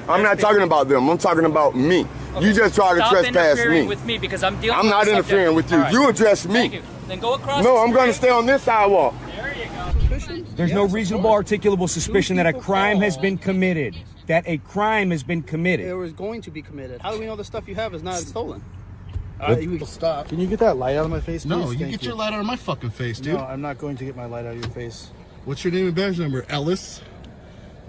I'm not talking about them. I'm talking about me. Okay. You just try to trespass me. With me because I'm dealing. I'm not interfering with you. Right. You address me. Thank you. Then go across. No, I'm going to stay on this sidewalk. There you go. There's no reasonable articulable suspicion that a crime has been committed. That a crime has been committed. It was going to be committed. How do we know the stuff you have is not stolen? Stop. Can you get that light out of my face, please? No, you get your light out of my fucking face, dude. No, I'm not going to get my light out of your face. What's your name and badge number? Ellis?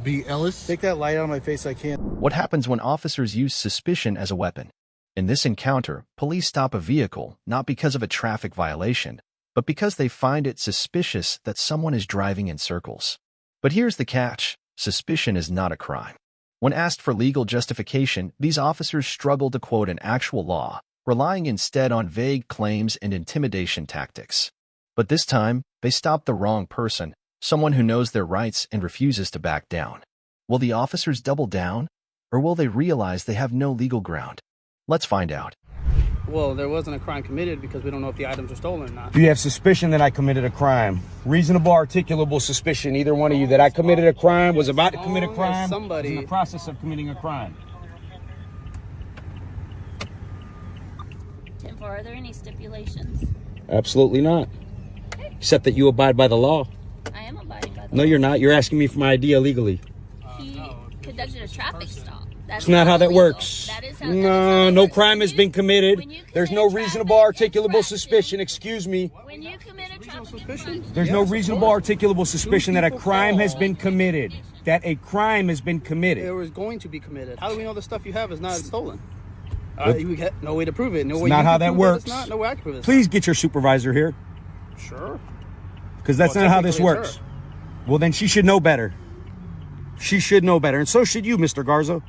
B. Ellis? Take that light out of my face, I can't. What happens when officers use suspicion as a weapon? In this encounter, police stop a vehicle not because of a traffic violation, but because they find it suspicious that someone is driving in circles. But here's the catch. Suspicion is not a crime. When asked for legal justification, these officers struggle to quote an actual law, relying instead on vague claims and intimidation tactics. But this time, they stopped the wrong person, someone who knows their rights and refuses to back down. Will the officers double down, or will they realize they have no legal ground? Let's find out. Well, there wasn't a crime committed because we don't know if the items are stolen or not. Do you have suspicion that I committed a crime? Reasonable, articulable suspicion, either one of you, that I committed a crime, was about to commit a crime, was in the process of committing a crime. Tim, are there any stipulations? Absolutely not. Except that you abide by the law. I am abiding by the law. No, you're not. You're asking me for my ID illegally. He conducted a traffic stop. That's not how that works. That is how, no crime has been committed. There's no reasonable articulable suspicion. Excuse me. When you commit a traffic infraction, there's no reasonable articulable suspicion that a crime has been committed. That a crime has been committed. It was going to be committed. How do we know the stuff you have is not stolen? We get no way to prove it. No way. Not how that works. It's not. No way I can prove it. Please get your supervisor here. Sure. Because that's not how this works. Well, then she should know better. She should know better, and so should you, Mr. Garza.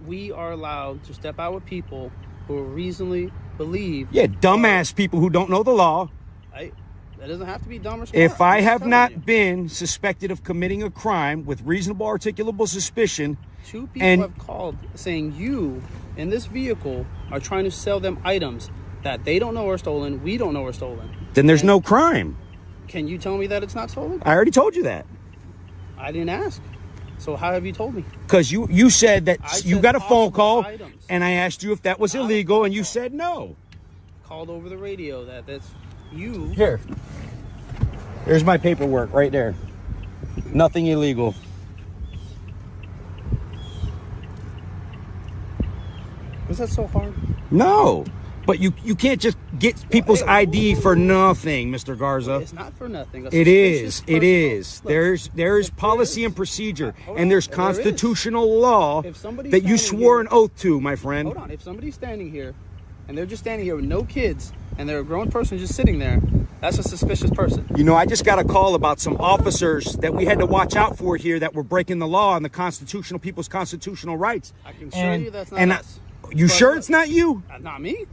We are allowed to step out with people who reasonably believe. Yeah, dumbass people who don't know the law. That doesn't have to be dumb or smart. If I have not been suspected of committing a crime with reasonable articulable suspicion, two people have called saying you in this vehicle are trying to sell them items that they don't know are stolen, we don't know are stolen. Then there's no crime. Can you tell me that it's not stolen? I already told you that. I didn't ask. So how have you told me? Because you said that you got a phone call and I asked you if that was illegal and you said no. Called over the radio that's you. Here. There's my paperwork right there. Nothing illegal. Was that so hard? No. But you can't just get people's ID for nothing, Mr. Garza. It's not for nothing. It is. It is. There's policy and procedure, and there's constitutional law that you swore an oath to, my friend. Hold on. If somebody's standing here, and they're just standing here with no kids, and they're a grown person just sitting there, that's a suspicious person. You know, I just got a call about some officers that we had to watch out for here that were breaking the law and the people's constitutional rights. I can show you that's not us. You sure it's not you? Not me.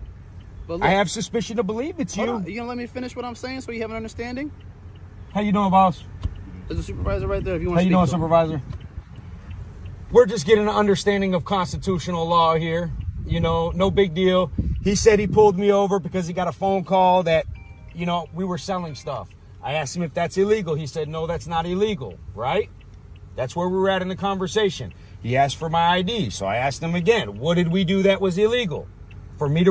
Look, I have suspicion to believe it's you. You gonna let me finish what I'm saying so you have an understanding? How you doing, boss? There's a supervisor right there if you want to speak. How you doing, supervisor? We're just getting an understanding of constitutional law here. You know, no big deal. He said he pulled me over because he got a phone call that, you know, we were selling stuff. I asked him if that's illegal. He said, no, that's not illegal, right? That's where we were at in the conversation. He asked for my ID, so I asked him again, what did we do that was illegal? For me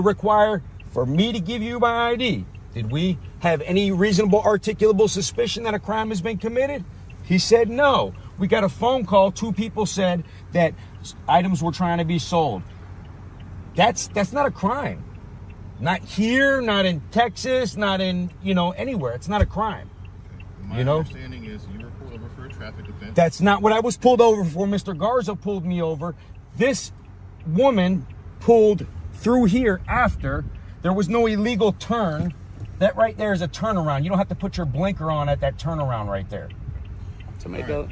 to give you my ID, did we have any reasonable articulable suspicion that a crime has been committed? He said no. We got a phone call. Two people said that items were trying to be sold. That's not a crime. Not here, not in Texas, not in, anywhere. It's not a crime. My understanding is you were pulled over for a traffic offense. That's not what I was pulled over for. Mr. Garza pulled me over. This woman pulled through here after. There was no illegal turn. That right there is a turnaround. You don't have to put your blinker on at that turnaround right there. Right.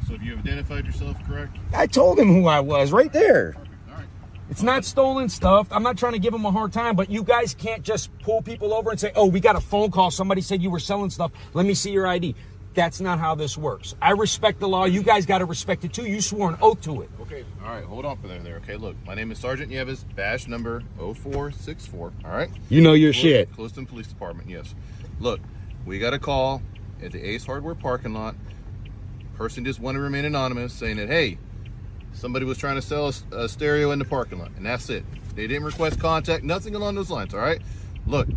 So have you identified yourself correct? I told him who I was right there. Perfect. All right. It's not stolen stuff. I'm not trying to give him a hard time, but you guys can't just pull people over and say, oh, we got a phone call. Somebody said you were selling stuff. Let me see your ID. That's not how this works. I respect the law. You guys got to respect it too. You swore an oath to it. Okay. All right. Hold on for there. Okay. Look, my name is Sergeant Nieves, badge number 0464. All right. You know your shit. Clueston Police Department. Yes. Look, we got a call at the Ace Hardware parking lot. Person just wanted to remain anonymous, saying that, hey, Somebody was trying to sell a stereo in the parking lot, and that's it. They didn't request contact, nothing along those lines, all right? Look,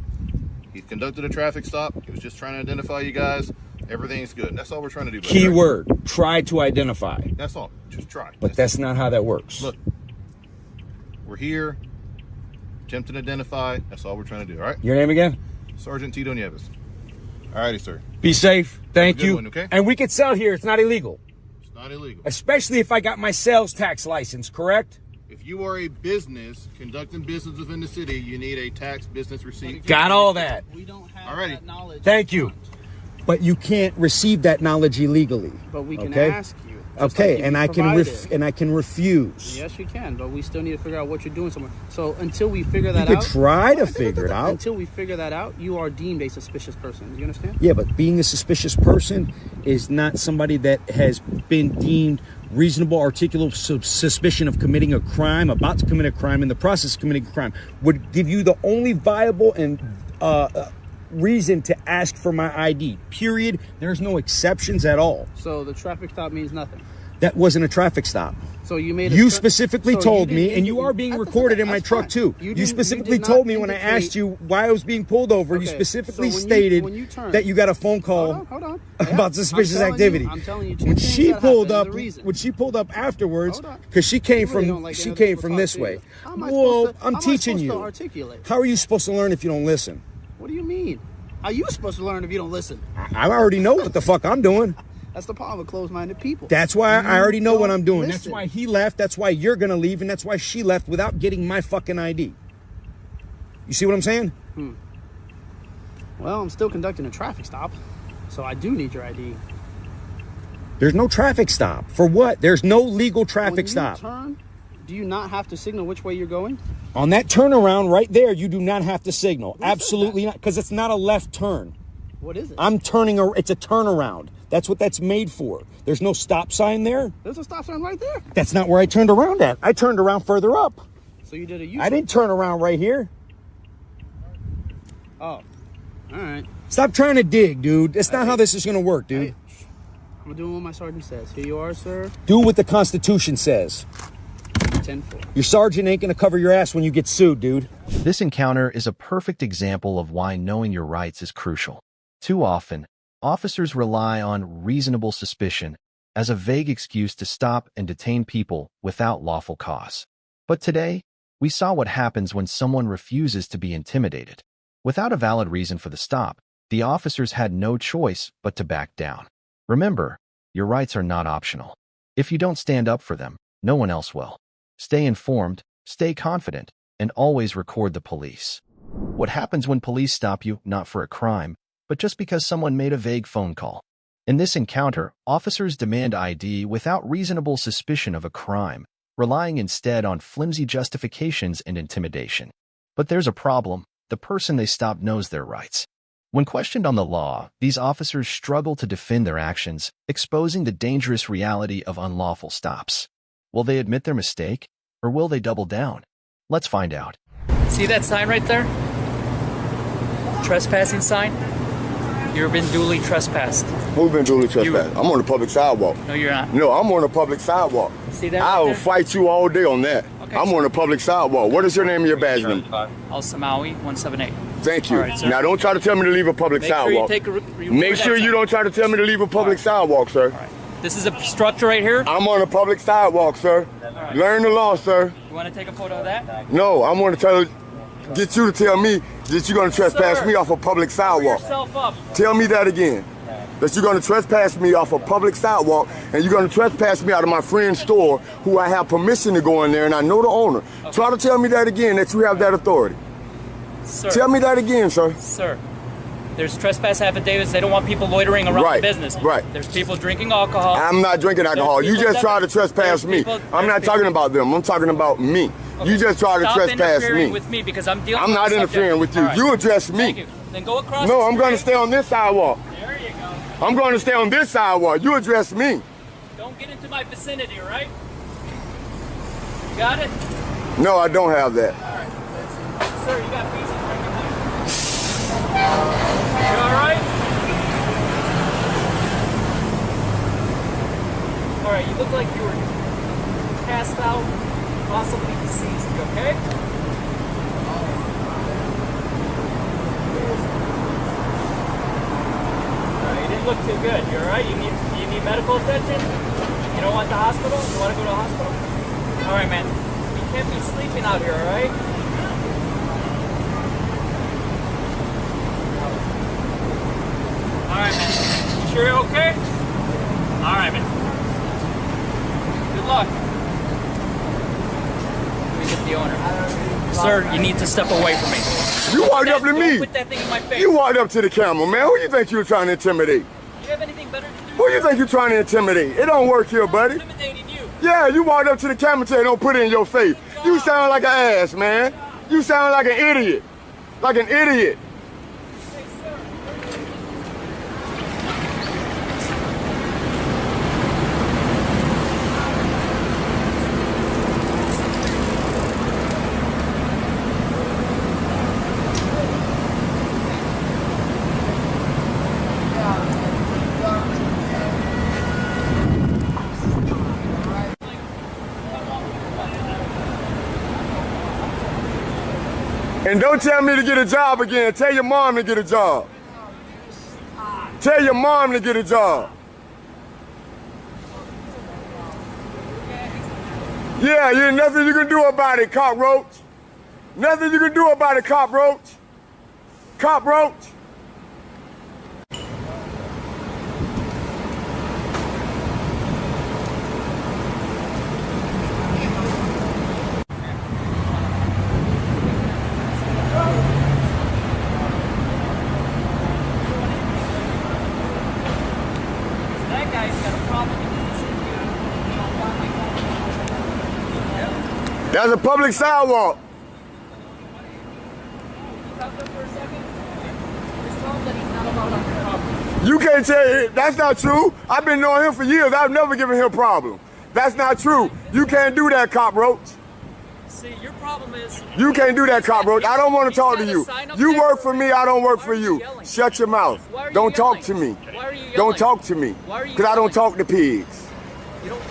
he conducted a traffic stop. He was just trying to identify you guys. Everything's good. That's all we're trying to do. Key word, try to identify. That's all. Just try. But that's not how that works. Look, we're here, attempt to identify. That's all we're trying to do, all right? Your name again? Sergeant Tito Nieves. All righty, sir. Be safe. Thank you. One, okay? And we could sell here. It's not illegal. It's not illegal. Especially if I got my sales tax license, correct? If you are a business conducting business within the city, you need a tax business receipt. Got all that. We don't have Alrighty. that knowledge. Thank you. But you can't receive that knowledge illegally. But we can okay? ask you. just Okay, like and I can refuse. Yes, you can, but we still need to figure out what you're doing somewhere. So until we figure that You out, could try to figure it out. Until we figure that out, you are deemed a suspicious person. Do you understand? Yeah, but being a suspicious person is not somebody that has been deemed reasonable, articulable suspicion of committing a crime, about to commit a crime, in the process of committing a crime, would give you the only viable and reason to ask for my ID. Period. There's no exceptions at all. So the traffic stop means nothing. That wasn't a traffic stop. So you made. You specifically told me, and you are being recorded in my truck too. You specifically told me when I asked you why I was being pulled over. You specifically stated that you got a phone call about suspicious activity. I'm telling you, when she pulled up afterwards, because she came from this way. Well, I'm teaching you. How are you supposed to learn if you don't listen? What do you mean? How are you supposed to learn if you don't listen? I already know what the fuck I'm doing. That's the problem with closed-minded people. That's why I already know what I'm doing. Listen. That's why he left. That's why you're going to leave. And that's why she left without getting my fucking ID. You see what I'm saying? Well, I'm still conducting a traffic stop, so I do need your ID. There's no traffic stop. For what? There's no legal traffic stop. When you turn, do you not have to signal which way you're going? On that turnaround right there, you do not have to signal. Absolutely not, because it's not a left turn. What is it? I'm turning, it's a turnaround. That's what that's made for. There's no stop sign there. There's a stop sign right there. That's not where I turned around at. I turned around further up. So you did a U-turn. I didn't turn around right here. Oh, all right. Stop trying to dig, dude. That's not how this is going to work, dude. I'm doing what my sergeant says. Here you are, sir. Do what the Constitution says. 10-4. Your sergeant ain't going to cover your ass when you get sued, dude. This encounter is a perfect example of why knowing your rights is crucial. Too often, officers rely on reasonable suspicion as a vague excuse to stop and detain people without lawful cause. But today, we saw what happens when someone refuses to be intimidated. Without a valid reason for the stop, the officers had no choice but to back down. Remember, your rights are not optional. If you don't stand up for them, no one else will. Stay informed, stay confident, and always record the police. What happens when police stop you not for a crime, but just because someone made a vague phone call? In this encounter, officers demand ID without reasonable suspicion of a crime, relying instead on flimsy justifications and intimidation. But there's a problem. The person they stopped knows their rights. When questioned on the law, these officers struggle to defend their actions, exposing the dangerous reality of unlawful stops. Will they admit their mistake, or will they double down? Let's find out. See that sign right there? Trespassing sign? You've been duly trespassed. Who's been duly trespassed? I'm on the public sidewalk. No, you're not. No, I'm on the public sidewalk. See that? I will fight you all day on that. Okay, I'm on the public sidewalk. What is your name and your badge number? Al Samawi 178. Thank you. All right, sir. Now, don't try to tell me to leave a public sidewalk. Make sure you don't try to tell me to leave a public sidewalk, sir. All right. This is a structure right here. I'm on a public sidewalk, sir. Right. Learn the law, sir. You want to take a photo of that? No, I'm going to get you to tell me that you're going to trespass me off a public sidewalk. Yourself up. Tell me that again. That you're going to trespass me off a public sidewalk, and you're going to trespass me out of my friend's store, who I have permission to go in there, and I know the owner. Okay. Try to tell me that again, that you have that authority. Sir. Tell me that again, sir. Sir. There's trespass affidavits. They don't want people loitering around the business. Right. There's people drinking alcohol. I'm not drinking alcohol. You just tried to trespass me. I'm not talking about them. I'm talking about me. Okay. You just tried to trespass me. Stop interfering with me because I'm dealing with the subject. I'm not interfering with you. Right. You address me. Thank you. Then go across. No, I'm going to stay on this sidewalk. There you go. I'm going to stay on this sidewalk. You address me. Don't get into my vicinity, all right? You got it? No, I don't have that. All right. Sir, you got pieces right here. You all right? All right, you look like you were passed out, possibly deceased, okay? You didn't look too good. You alright? You need medical attention? You don't want the hospital? You want to go to the hospital? Alright, man. You can't be sleeping out here, alright? Alright, man. You sure you're okay? Alright, man. Good luck. Let me get the owner. Sir, you need to step away from me. You walked up to Don't me. put that thing in my face. You walked up to the camera, man. Who you think you were trying to intimidate? You have anything better to do? Who you think you're trying to intimidate? It don't work here, buddy. Intimidating you. Yeah, you walked up to the camera and don't put it in your face. You sound like an ass, man. You sound like an idiot. Like an idiot. And don't tell me to get a job again. Tell your mom to get a job. Tell your mom to get a job. Yeah, there's nothing you can do about it, cockroach. Nothing you can do about it, cockroach. Cockroach. That guy's got a problem. That's a public sidewalk. You can't tell, that's not true. I've been knowing him for years. I've never given him a problem. That's not true. You can't do that, cockroach. See, your problem is... You can't do that, cockroach. I don't want to talk to you. You work for me, I don't work for you. Shut your mouth. Don't talk to me. Why are you yelling? Don't talk to me. Why are you Because I don't yelling? talk to pigs. You don't...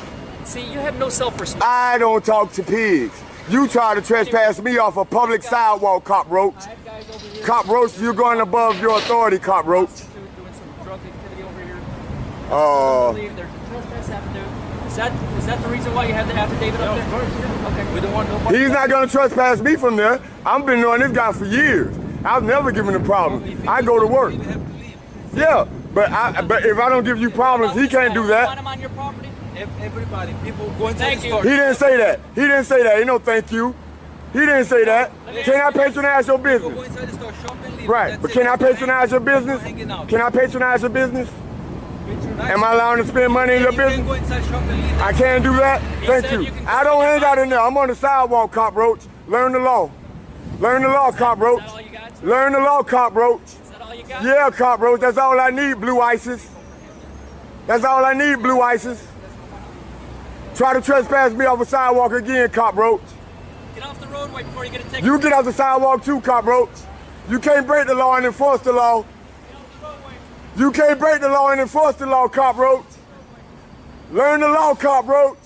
See, you have no self-respect. I don't talk to pigs. You try to trespass me off a public sidewalk, cockroach. I have guys over here... Cockroach, you're going above your authority, cockroach. Doing some drug activity over here. Uh, I believe there's a trespass affidavit. Is that the reason why you have the affidavit up there? Of course, yeah. Okay, we don't want nobody... He's not going to trespass me from there. I've been knowing this guy for years. I've never given him a problem. I go to work. Yeah, but if I don't give you problems, he can't do You that. want him on your property? Everybody, people go inside Thank the you. store. He didn't say that. He didn't say that. Ain't no thank you. He didn't say that. Can I patronize your People go business? inside the store, shop and leave. Right, That's but it. can I patronize your business? Hanging out. Can I patronize your business? Patronize. Am I allowed to spend money in your You can business? go inside, shop and leave. I can't do that? Thank said you. you can go I don't in hang out in there. I'm on the sidewalk, cockroach. Learn the law. Learn the law, cockroach. Is that all you got? Learn the law, cockroach. Is that all you got? Yeah, cockroach. That's all I need, blue ices. That's all I need, blue ices. Try to trespass me off a sidewalk again, cockroach. Get off the roadway before you get a ticket. You get off the sidewalk too, cockroach. You can't break the law and enforce the law. You can't break the law and enforce the law, cockroach. Learn the law, cockroach.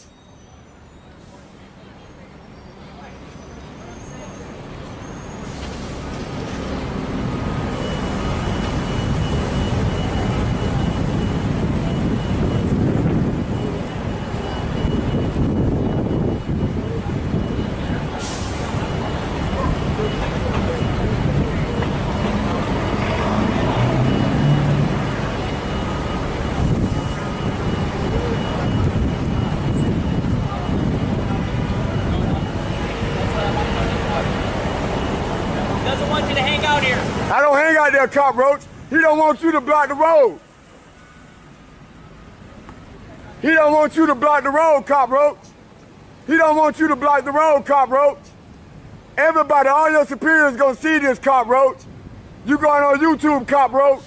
Doesn't want you to hang out here. I don't hang out there, cockroach. He don't want you to block the road. He don't want you to block the road, cockroach. He don't want you to block the road, cockroach. Everybody, all your superiors gonna see this, cockroach. You going on YouTube, cockroach.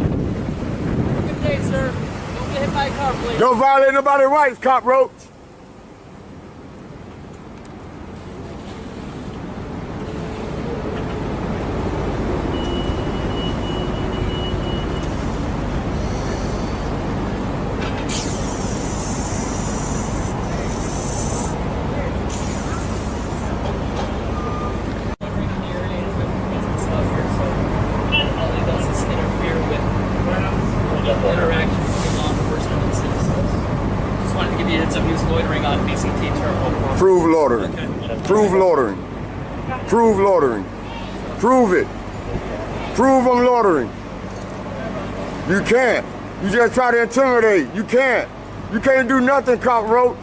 Good day, sir. Don't get hit by a car, please. Don't violate nobody's rights, Cop Roach. Interaction between law enforcement and citizens. Just wanted to give you a heads up. He was loitering on BCT Terminal. Prove loitering. Okay. Prove loitering. Prove loitering. Prove it. Prove I'm loitering. You can't. You just try to intimidate. You can't. You can't do nothing, Cop Roach.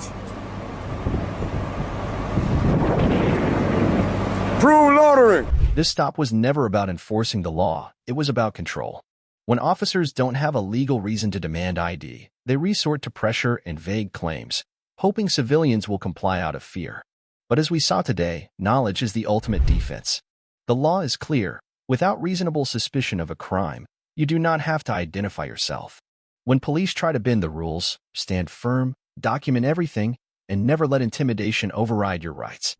Prove loitering. This stop was never about enforcing the law, it was about control. When officers don't have a legal reason to demand ID, they resort to pressure and vague claims, hoping civilians will comply out of fear. But as we saw today, knowledge is the ultimate defense. The law is clear. Without reasonable suspicion of a crime, you do not have to identify yourself. When police try to bend the rules, stand firm, document everything, and never let intimidation override your rights.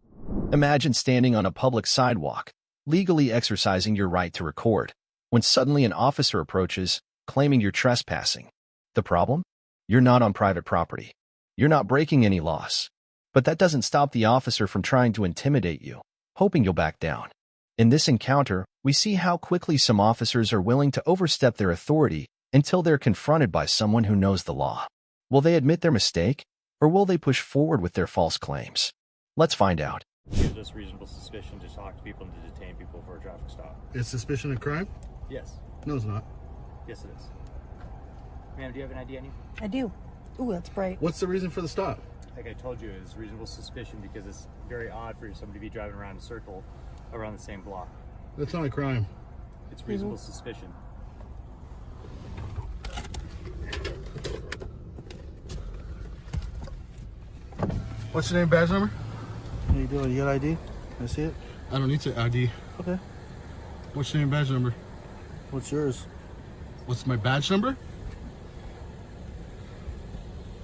Imagine standing on a public sidewalk, legally exercising your right to record, when suddenly an officer approaches, claiming you're trespassing. The problem? You're not on private property. You're not breaking any laws. But that doesn't stop the officer from trying to intimidate you, hoping you'll back down. In this encounter, we see how quickly some officers are willing to overstep their authority until they're confronted by someone who knows the law. Will they admit their mistake, or will they push forward with their false claims? Let's find out. Gives us reasonable suspicion to talk to people and to detain people for a traffic stop. Is suspicion of crime? Yes. No, it's not. Yes, it is. Ma'am, do you have an ID on you? I do. Ooh, that's bright. What's the reason for the stop? Like I told you, it's reasonable suspicion because it's very odd for somebody to be driving around in a circle around the same block. That's not a crime. It's reasonable suspicion. What's your name, badge number? How you doing? You got ID? Can I see it? I don't need to ID. Okay. What's your name, badge number? What's yours? What's my badge number?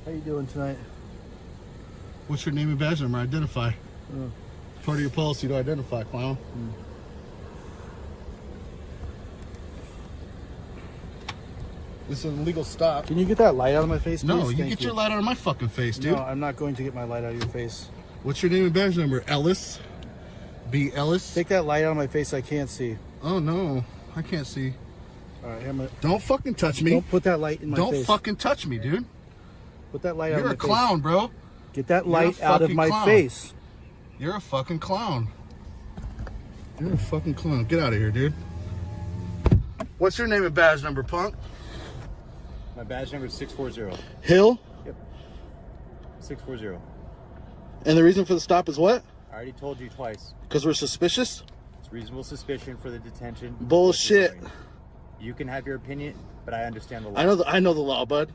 How you doing tonight? What's your name and badge number? Identify. Part of your policy to identify, clown. This is an illegal stop. Can you get that light out of my face, please? No, you Thank get your light out of my fucking face, dude. No, I'm not going to get my light out of your face. What's your name and badge number? Ellis? B. Ellis? Take that light out of my face. I can't see. Oh, no. I can't see. All right, I'm gonna... Don't fucking touch me. Don't put that light in my face. Don't fucking touch me, dude. Put that light out of my face. You're a clown, bro. Get that light out of my face. You're a fucking clown. You're a fucking clown. Get out of here, dude. What's your name and badge number, punk? My badge number is 640. Hill? Yep. 640. And the reason for the stop is what? I already told you twice. Because we're suspicious? It's reasonable suspicion for the detention. Bullshit. You can have your opinion, but I understand the law. I know the law, bud.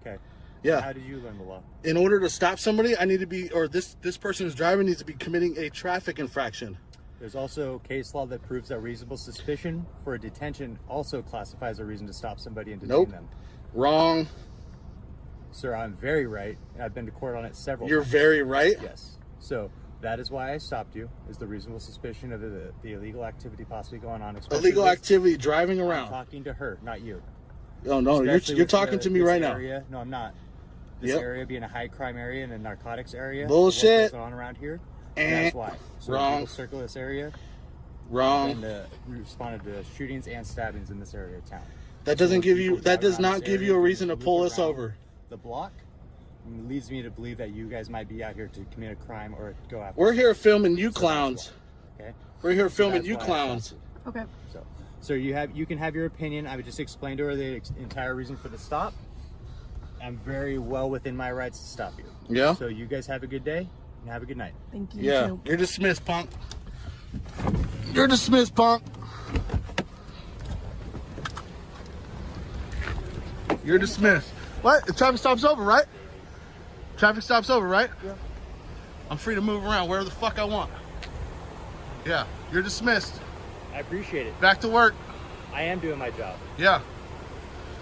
Okay. Yeah. How did you learn the law? In order to stop somebody, I need to be, or this person who's driving needs to be committing a traffic infraction. There's also case law that proves that reasonable suspicion for a detention also classifies a reason to stop somebody and detain them. Wrong. Sir, I'm very right. I've been to court on it several times. You're very right? Yes. So that is why I stopped you, is the reasonable suspicion of the illegal activity possibly going on. Illegal activity, driving around. I'm talking to her, not you. Oh, no, you're talking to me right now. No, I'm not. This area being a high crime area and a narcotics area. Bullshit. What's going on around here? That's why. So Wrong. people circle this area. Wrong. And we responded to shootings and stabbings in this area of town. That doesn't give you. That does not give you a reason to pull us over. The block leads me to believe that you guys might be out here to commit a crime or go after. We're here filming you clowns. Okay. We're here filming you clowns. Okay. So you can have your opinion. I would just explain to her the entire reason for the stop. I'm very well within my rights to stop you. Yeah. So you guys have a good day and have a good night. Thank you. Yeah. Too. You're dismissed, punk. You're dismissed, punk. You're dismissed. What? The traffic stop's over, right? Traffic stop's over, right? Yeah. I'm free to move around wherever the fuck I want. Yeah. You're dismissed. I appreciate it. Back to work. I am doing my job. Yeah.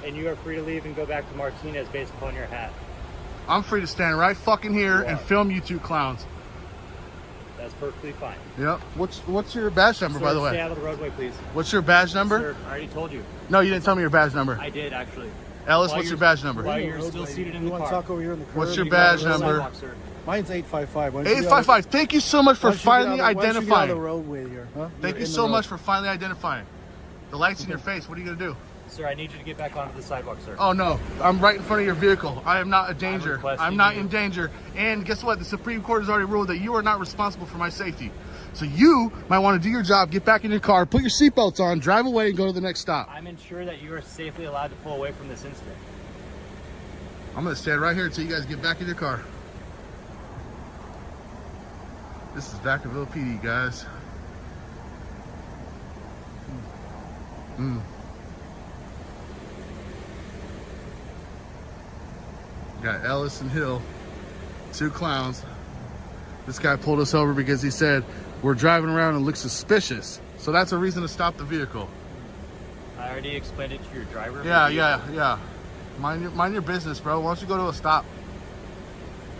And you are free to leave and go back to Martinez based upon your hat. I'm free to stand right fucking here and film you two clowns. That's perfectly fine. Yep. What's your badge number, Sir, by the way? stay out of the roadway, please. What's your badge number? Sir, I already told you. No, you didn't tell me your badge number. I did, actually. Ellis, what's your badge number? While you're still seated in the car. You want to talk over here in the car? What's your badge number? Mine's 855. 855. Thank you so much for finally identifying. The roadway here, huh? Thank you so much for finally identifying. The light's in your face. What are you going to do? Sir, I need you to get back onto the sidewalk, sir. Oh, no. I'm right in front of your vehicle. I am not a danger. I'm not in danger. And guess what? The Supreme Court has already ruled that you are not responsible for my safety. So you might want to do your job, get back in your car, put your seatbelts on, drive away, and go to the next stop. I'm ensured that you are safely allowed to pull away from this incident. I'm going to stand right here until you guys get back in your car. This is Vacaville PD, guys. Got Ellis and Hill, two clowns. This guy pulled us over because he said we're driving around and look suspicious. So that's a reason to stop the vehicle. I already explained it to your driver. Yeah. Mind your business, bro. Why don't you go to a stop?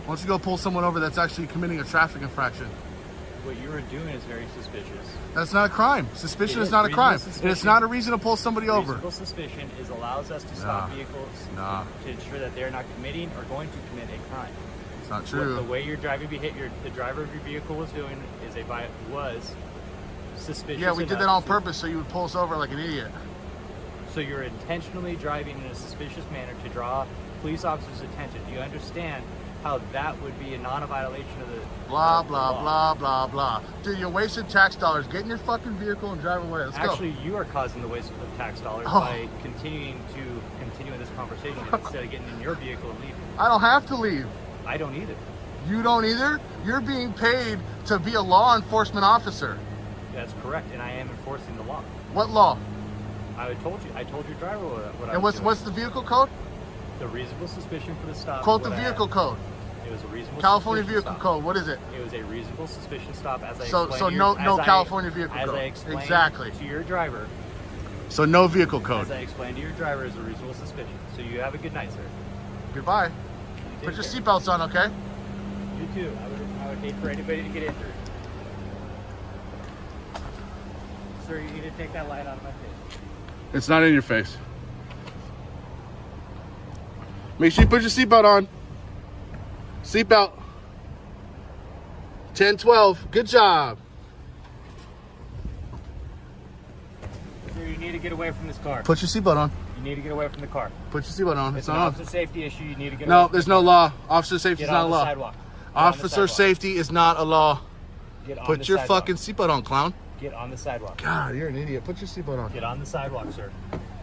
Why don't you go pull someone over that's actually committing a traffic infraction? What you were doing is very suspicious. That's not a crime. Suspicion is not a crime. And it's not a reason to pull somebody over. Reasonable suspicion allows us to stop vehicles to ensure that they're not committing or going to commit a crime. It's not true. The way your driving behavior, the driver of your vehicle was doing was suspicious. Yeah, we did that on purpose so you would pull us over like an idiot. So you're intentionally driving in a suspicious manner to draw police officers' attention. Do you understand how that would be a non-violation of the blah, the blah, law? blah, blah, blah. Dude, you're wasting tax dollars. Get in your fucking vehicle and drive away. Let's go. Actually, you are causing the waste of tax dollars by continuing this conversation instead of getting in your vehicle and leaving. I don't have to leave. I don't either. You don't either? You're being paid to be a law enforcement officer. That's correct, and I am enforcing the law. What law? I told your driver what I And was doing. what's the vehicle code? The reasonable suspicion for the stop. Quote the vehicle code. It was a reasonable California suspicion vehicle stop. code. What is it? It was a reasonable suspicion stop, as I So explained. no California vehicle as code. I explained Exactly. to your driver. So no vehicle code. As I explained to your driver, is a reasonable suspicion. So you have a good night, sir. Goodbye. Put your seatbelts on, okay? You too. I would hate for anybody to get injured. Sir, you need to take that light out of my face. It's not in your face. Make sure you put your seatbelt on. Seatbelt. 10, 12. Good job. Sir, you need to get away from this car. Put your seatbelt on. You need to get away from the car. Put your seatbelt on. It's an officer safety issue. You need to get away. No, there's no law. Officer safety is not a law. Sidewalk. Officer safety is not a law. Get on Put the your sidewalk. fucking seatbelt on, clown. Get on the sidewalk. God, you're an idiot. Put your seatbelt on. Get on the sidewalk, sir.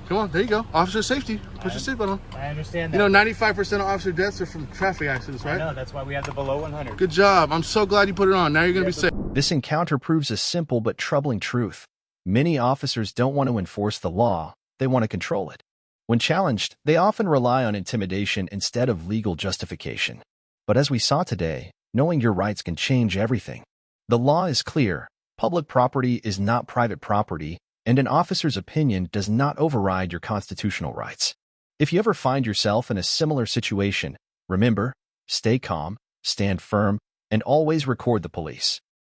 Come on, there you go. Officer safety. Put your seatbelt on. I understand that. You know, 95% of officer deaths are from traffic accidents, right? I know, that's why we have the below 100. Good job. I'm so glad you put it on. Now you're going to be safe. This encounter proves a simple but troubling truth. Many officers don't want to enforce the law, they want to control it. When challenged, they often rely on intimidation instead of legal justification. But as we saw today, knowing your rights can change everything. The law is clear. Public property is not private property, and an officer's opinion does not override your constitutional rights. If you ever find yourself in a similar situation, remember, stay calm, stand firm, and always record the police.